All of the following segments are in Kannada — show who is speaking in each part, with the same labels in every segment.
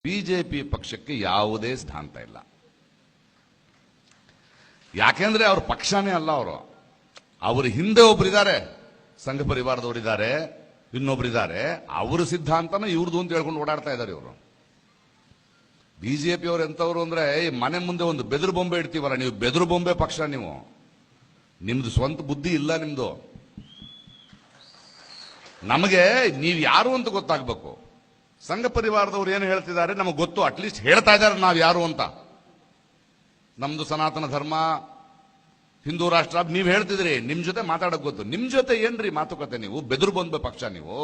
Speaker 1: ಬಿಜೆಪಿ ಪಕ್ಷಕ್ಕೆ ಯಾವುದೇ ಸ್ಥಾನ ಇಲ್ಲ. ಯಾಕೆಂದ್ರೆ ಅವ್ರ ಪಕ್ಷನೇ ಅಲ್ಲ. ಅವ್ರ ಹಿಂದೆ ಒಬ್ಬರಿದ್ದಾರೆ, ಸಂಘ ಪರಿವಾರದವರಿದ್ದಾರೆ, ಇನ್ನೊಬ್ಬರಿದ್ದಾರೆ. ಅವರ ಸಿದ್ಧಾಂತನ ಇವ್ರದ್ದು ಅಂತ ಹೇಳ್ಕೊಂಡು ಓಡಾಡ್ತಾ ಇದ್ದಾರೆ ಇವರು. ಬಿಜೆಪಿ ಅವ್ರು ಎಂತವ್ರು ಅಂದ್ರೆ, ಮನೆ ಮುಂದೆ ಒಂದು ಬೆದರು ಬೊಂಬೆ ಇಡ್ತೀವಲ್ಲ, ನೀವು ಬೆದರು ಬೊಂಬೆ ಪಕ್ಷ. ನಿಮ್ದು ಸ್ವಂತ ಬುದ್ಧಿ ಇಲ್ಲ ನಿಮ್ದು. ನಮಗೆ ನೀವು ಯಾರು ಅಂತ ಗೊತ್ತಾಗಬೇಕು. ಸಂಘ ಪರಿವಾರದವ್ರು ಏನು ಹೇಳ್ತಿದ್ದಾರೆ ನಮಗೆ ಗೊತ್ತು, ಅಟ್ಲೀಸ್ಟ್ ಹೇಳ್ತಾ ಇದ್ದಾರೆ ನಾವು ಯಾರು ಅಂತ. ನಮ್ದು ಸನಾತನ ಧರ್ಮ, ಹಿಂದೂ ರಾಷ್ಟ್ರ ನೀವು ಹೇಳ್ತಿದ್ರಿ, ನಿಮ್ ಜೊತೆ ಮಾತಾಡಕ್ ಗೊತ್ತು. ನಿಮ್ ಜೊತೆ ಏನ್ರಿ ಮಾತುಕತೆ? ನೀವು ಬೆದರು ಬಂದ ಪಕ್ಷ, ನೀವು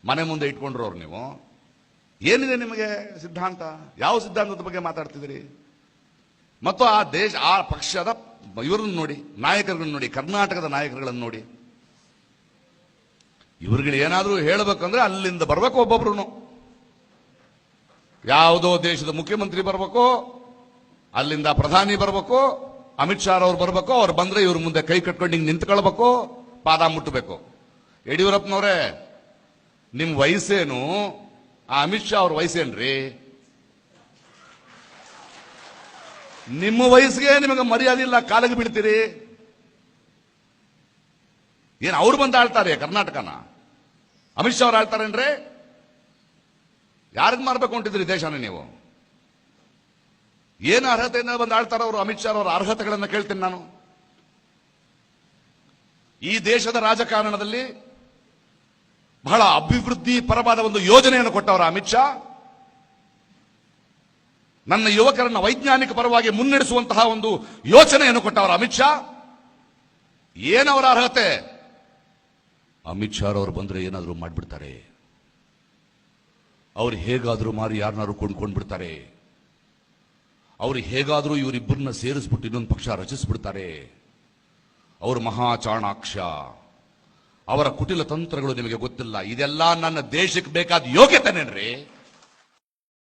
Speaker 1: ಮನೆ ಮುಂದೆ ಇಟ್ಕೊಂಡ್ರವ್ರು. ನೀವು ಏನಿದೆ ನಿಮಗೆ ಸಿದ್ಧಾಂತ? ಯಾವ ಸಿದ್ಧಾಂತದ ಬಗ್ಗೆ ಮಾತಾಡ್ತಿದ್ರಿ? ಮತ್ತು ಆ ಪಕ್ಷದ ಇವರನ್ನು ನೋಡಿ, ನಾಯಕರುಗಳನ್ನು ನೋಡಿ, ಕರ್ನಾಟಕದ ನಾಯಕರುಗಳನ್ನು ನೋಡಿ. ಇವ್ರಿಗೆ ಏನಾದ್ರೂ ಹೇಳಬೇಕಂದ್ರೆ ಅಲ್ಲಿಂದ ಬರ್ಬೇಕು ಒಬ್ಬೊಬ್ರು. ಯಾವುದೋ ದೇಶದ ಮುಖ್ಯಮಂತ್ರಿ ಬರ್ಬೇಕು, ಅಲ್ಲಿಂದ ಪ್ರಧಾನಿ ಬರ್ಬೇಕು, ಅಮಿತ್ ಶಾ ಅವ್ರು ಬರ್ಬೇಕು. ಅವ್ರು ಬಂದ್ರೆ ಇವ್ರ ಮುಂದೆ ಕೈ ಕಟ್ಕೊಂಡು ಹಿಂಗೆ ನಿಂತ್ಕೊಳ್ಬೇಕು, ಪಾದ ಮುಟ್ಟಬೇಕು. ಯಡಿಯೂರಪ್ಪನವರೇ, ನಿಮ್ ವಯಸ್ಸೇನು? ಆ ಅಮಿತ್ ಶಾ ಅವ್ರ ವಯಸ್ಸೇನ್ರಿ? ನಿಮ್ಮ ವಯಸ್ಸಿಗೆ ನಿಮಗೆ ಮರ್ಯಾದೆ ಇಲ್ಲ, ಕಾಲಿಗೆ ಬೀಳ್ತೀರಿ. ಏನ್ ಅವ್ರು ಬಂದು ಆಳ್ತಾರೆ ಕರ್ನಾಟಕನ? ಅಮಿತ್ ಶಾ ಅವ್ರು ಆಳ್ತಾರೇನ್ರಿ? ಯಾರಿಗ್ ಮಾರ್ಬೇಕು ಅಂತಿದ್ರಿ ದೇಶನ ನೀವು? ಏನು ಅರ್ಹತೆಯಿಂದ ಬಂದು ಆಳ್ತಾರ ಅವರು? ಅಮಿತ್ ಶಾ ಅವರ ಅರ್ಹತೆಗಳನ್ನು ಕೇಳ್ತೀನಿ ನಾನು. ಈ ದೇಶದ ರಾಜಕಾರಣದಲ್ಲಿ ಬಹಳ ಅಭಿವೃದ್ಧಿ ಪರವಾದ ಒಂದು ಯೋಜನೆಯನ್ನು ಕೊಟ್ಟವರ ಅಮಿತ್ ಶಾ. ನನ್ನ ಯುವಕರನ್ನ ವೈಜ್ಞಾನಿಕ ಪರವಾಗಿ ಮುನ್ನಡೆಸುವಂತಹ ಒಂದು ಯೋಚನೆಯನ್ನು ಕೊಟ್ಟವರ ಅಮಿತ್ ಶಾ. ಏನವರ ಅರ್ಹತೆ? ಅಮಿತ್ ಶಾ ಅವರು ಬಂದ್ರೆ ಏನಾದರೂ ಮಾಡ್ಬಿಡ್ತಾರೆ. ಅವ್ರು ಹೇಗಾದ್ರೂ ಮಾರಿ ಯಾರನ್ನಾರು ಕೊಂಡ್ಕೊಂಡ್ಬಿಡ್ತಾರೆ. ಅವ್ರು ಹೇಗಾದ್ರೂ ಇವರಿಬ್ಬರನ್ನ ಸೇರಿಸ್ಬಿಟ್ಟು ಇನ್ನೊಂದು ಪಕ್ಷ ರಚಿಸ್ಬಿಡ್ತಾರೆ. ಅವರು ಮಹಾ ಚಾಣಾಕ್ಷ. ಅವರ ಕುಟಿಲ ತಂತ್ರಗಳು ನಿಮಗೆ ಗೊತ್ತಿಲ್ಲ. ಇದೆಲ್ಲ ನನ್ನ ದೇಶಕ್ಕೆ ಬೇಕಾದ ಯೋಗ್ಯತೆನೇನ್ರಿ?